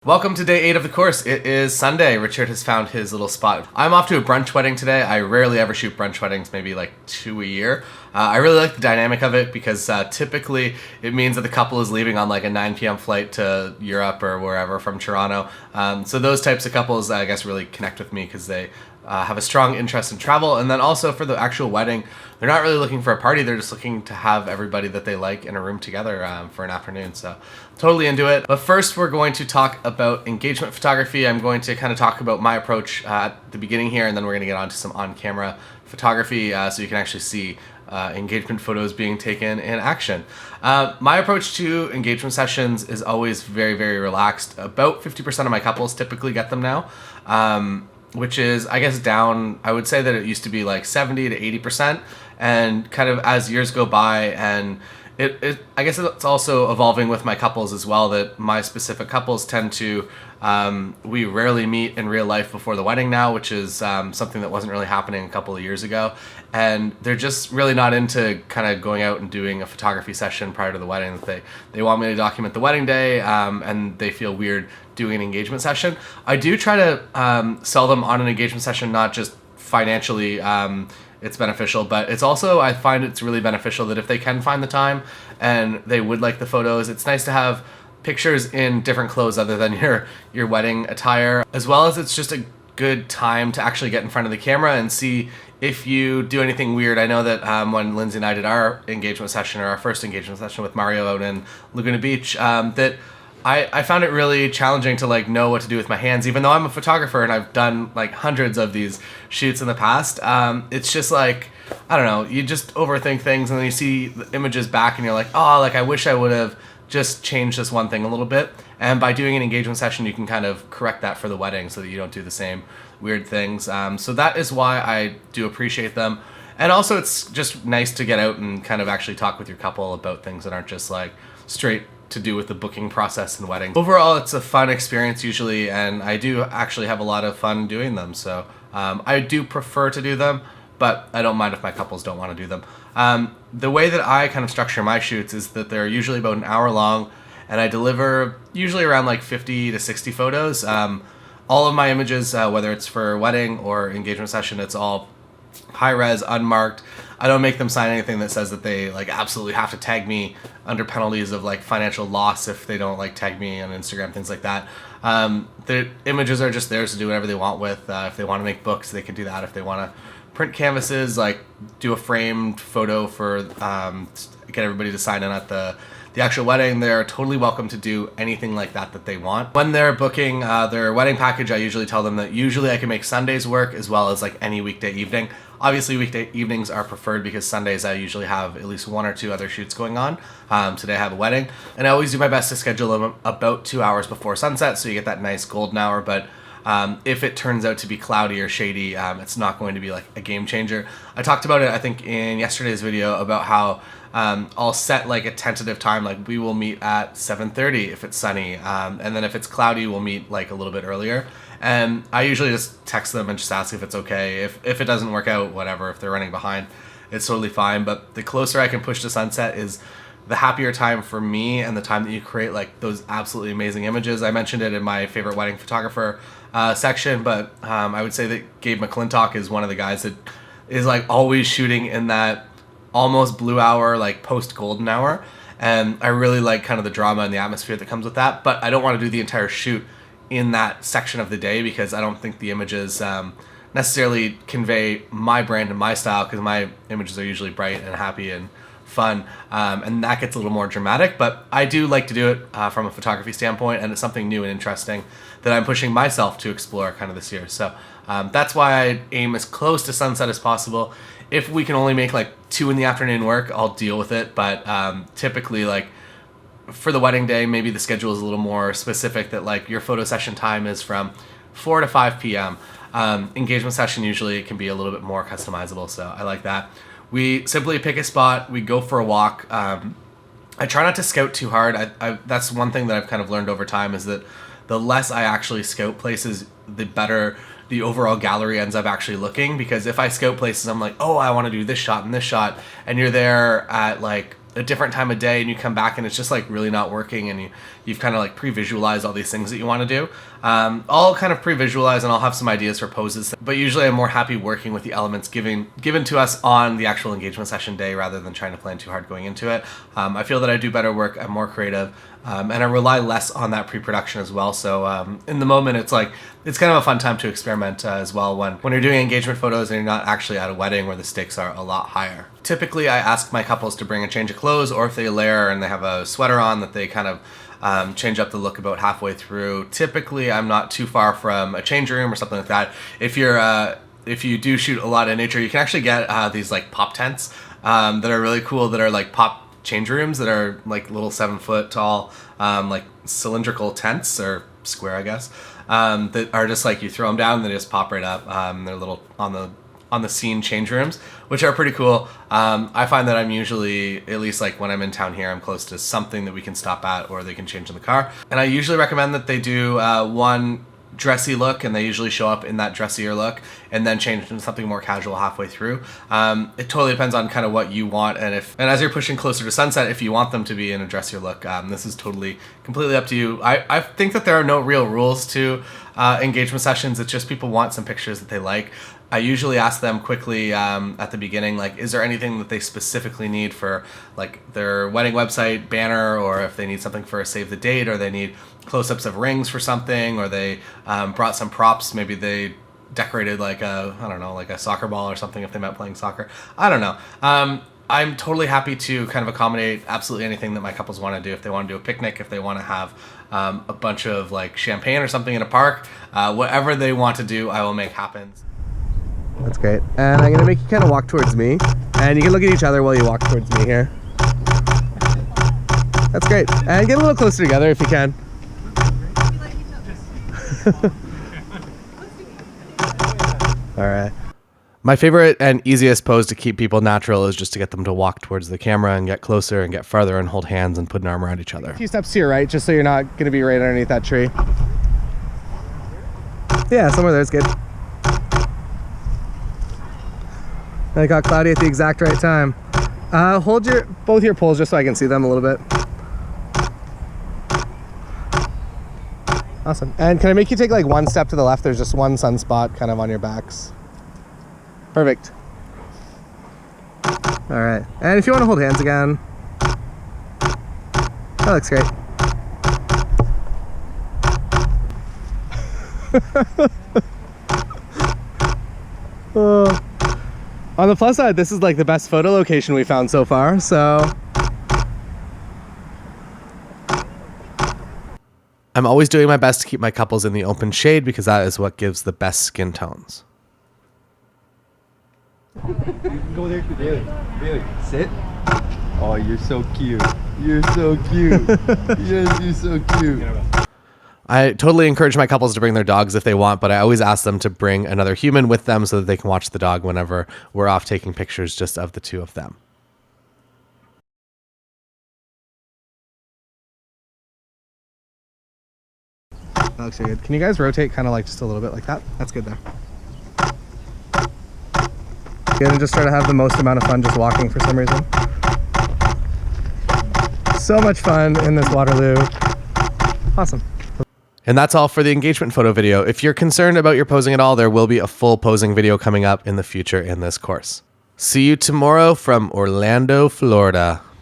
Welcome to day 8 of the course. It is Sunday. Richard has found his little spot. I'm off to a brunch wedding today. I rarely ever shoot brunch weddings, maybe like 2 a year. I really like the dynamic of it because typically it means that the couple is leaving on like a 9 p.m. flight to Europe or wherever from Toronto. So those types of couples, I guess, really connect with me because they have a strong interest in travel. And then also for the actual wedding, they're not really looking for a party. They're just looking to have everybody that they like in a room together for an afternoon. So totally into it. But first, we're going to talk about engagement photography. I'm going to kind of talk about my approach at the beginning here, and then we're going to get on to some on-camera photography so you can actually see engagement photos being taken in action. My approach to engagement sessions is always very, very relaxed. About 50% of my couples typically get them now. Which is, I guess, down, I would say that it used to be like 70 to 80%, and kind of as years go by, and I guess it's also evolving with my couples as well, that my specific couples tend to, we rarely meet in real life before the wedding now, which is something that wasn't really happening a couple of years ago, and they're just really not into kind of going out and doing a photography session prior to the wedding. They want me to document the wedding day, and they feel weird doing an engagement session. I do try to sell them on an engagement session, not just financially it's beneficial, but it's also, I find it's really beneficial that if they can find the time and they would like the photos, it's nice to have pictures in different clothes other than your wedding attire, as well as it's just a good time to actually get in front of the camera and see if you do anything weird. I know that when Lindsay and I did our engagement session, or our first engagement session with Mario out in Laguna Beach, that I found it really challenging to like know what to do with my hands, even though I'm a photographer and I've done like hundreds of these shoots in the past. It's just like, I don't know, you just overthink things, and then you see the images back and you're like, oh, like I wish I would have just changed this one thing a little bit. And by doing an engagement session, you can kind of correct that for the wedding so that you don't do the same weird things. So that is why I do appreciate them. And also it's just nice to get out and kind of actually talk with your couple about things that aren't just like straight to do with the booking process and wedding. Overall, it's a fun experience usually, and I do actually have a lot of fun doing them. So I do prefer to do them, but I don't mind if my couples don't want to do them. The way that I kind of structure my shoots is that they're usually about an hour long, and I deliver usually around like 50 to 60 photos. All of my images, whether it's for wedding or engagement session, it's all high res, unmarked. I don't make them sign anything that says that they like absolutely have to tag me under penalties of like financial loss if they don't like tag me on Instagram, things like that. The images are just theirs to do whatever they want with. If they want to make books, they can do that. If they want to print canvases, like do a framed photo for get everybody to sign in at the actual wedding, they're totally welcome to do anything like that they want. When they're booking their wedding package, I usually tell them that usually I can make Sundays work as well as like any weekday evening. Obviously, weekday evenings are preferred because Sundays I usually have at least 1 or 2 other shoots going on. Today I have a wedding, and I always do my best to schedule them about 2 hours before sunset so you get that nice golden hour. But if it turns out to be cloudy or shady, it's not going to be like a game changer. I talked about it, I think, in yesterday's video about how I'll set like a tentative time, like we will meet at 7:30 if it's sunny, and then if it's cloudy, we'll meet like a little bit earlier. And I usually just text them and just ask if it's okay. If it doesn't work out, whatever, if they're running behind, it's totally fine. But the closer I can push to sunset is the happier time for me, and the time that you create like those absolutely amazing images. I mentioned it in my favorite wedding photographer section, but I would say that Gabe McClintock is one of the guys that is like always shooting in that almost blue hour, like post golden hour. And I really like kind of the drama and the atmosphere that comes with that, but I don't want to do the entire shoot in that section of the day because I don't think the images necessarily convey my brand and my style, because my images are usually bright and happy and fun, and that gets a little more dramatic. But I do like to do it from a photography standpoint, and it's something new and interesting that I'm pushing myself to explore kind of this year. So that's why I aim as close to sunset as possible. If we can only make like 2 in the afternoon work, I'll deal with it. But typically, like for the wedding day, maybe the schedule is a little more specific, that like your photo session time is from 4 to 5 p.m. Engagement session, usually it can be a little bit more customizable, so I like that. We simply pick a spot, we go for a walk. I try not to scout too hard. That's one thing that I've kind of learned over time, is that the less I actually scout places, the better the overall gallery ends up actually looking. Because if I scout places, I'm like, oh, I want to do this shot and this shot, and you're there at like a different time of day and you come back and it's just like really not working, and you've kind of like pre-visualized all these things that you want to do. I'll kind of pre-visualize and I'll have some ideas for poses, but usually I'm more happy working with the elements given to us on the actual engagement session day rather than trying to plan too hard going into it. I feel that I do better work, I'm more creative, and I rely less on that pre-production as well. So in the moment, it's kind of a fun time to experiment as well when you're doing engagement photos and you're not actually at a wedding where the stakes are a lot higher. Typically, I ask my couples to bring a change of clothes, or if they layer and they have a sweater on, that they kind of change up the look about halfway through. Typically, I'm not too far from a change room or something like that. If you do shoot a lot in nature, you can actually get these like pop tents that are really cool, that are like pop change rooms that are like little 7-foot tall, like cylindrical tents, or square, I guess, that are just like, you throw them down and they just pop right up. They're little on the scene change rooms, which are pretty cool. I find that I'm usually, at least like when I'm in town here, I'm close to something that we can stop at or they can change in the car. And I usually recommend that they do one dressy look, and they usually show up in that dressier look and then change into something more casual halfway through. It totally depends on kind of what you want, and as you're pushing closer to sunset, if you want them to be in a dressier look, this is completely up to you. I think that there are no real rules to engagement sessions. It's just people want some pictures that they like. I usually ask them quickly at the beginning, like, is there anything that they specifically need for like their wedding website banner, or if they need something for a save the date, or they need close-ups of rings for something, or they brought some props. Maybe they decorated like a soccer ball or something if they meant playing soccer. I don't know. I'm totally happy to kind of accommodate absolutely anything that my couples want to do. If they want to do a picnic, if they want to have a bunch of like champagne or something in a park, whatever they want to do, I will make happen. That's great. And I'm gonna make you kind of walk towards me, and you can look at each other while you walk towards me here. That's great. And get a little closer together if you can. All right. My favorite and easiest pose to keep people natural is just to get them to walk towards the camera and get closer and get farther and hold hands and put an arm around each other. A few steps to your right, just so you're not going to be right underneath that tree. Yeah, somewhere there's good. I got cloudy at the exact right time. Hold both your poles just so I can see them a little bit. Awesome. And can I make you take like one step to the left? There's just one sunspot kind of on your backs. Perfect. All right. And if you want to hold hands again. That looks great. On the plus side, this is like the best photo location we found so far, so. I'm always doing my best to keep my couples in the open shade because that is what gives the best skin tones. You can go there, really, sit. Oh, you're so cute. You're so cute. Yes, you're so cute. I totally encourage my couples to bring their dogs if they want, but I always ask them to bring another human with them so that they can watch the dog whenever we're off taking pictures just of the two of them. That looks really good. Can you guys rotate kind of like just a little bit like that? That's good there. Good, and just try to have the most amount of fun just walking for some reason. So much fun in this Waterloo. Awesome. And that's all for the engagement photo video. If you're concerned about your posing at all, there will be a full posing video coming up in the future in this course. See you tomorrow from Orlando, Florida.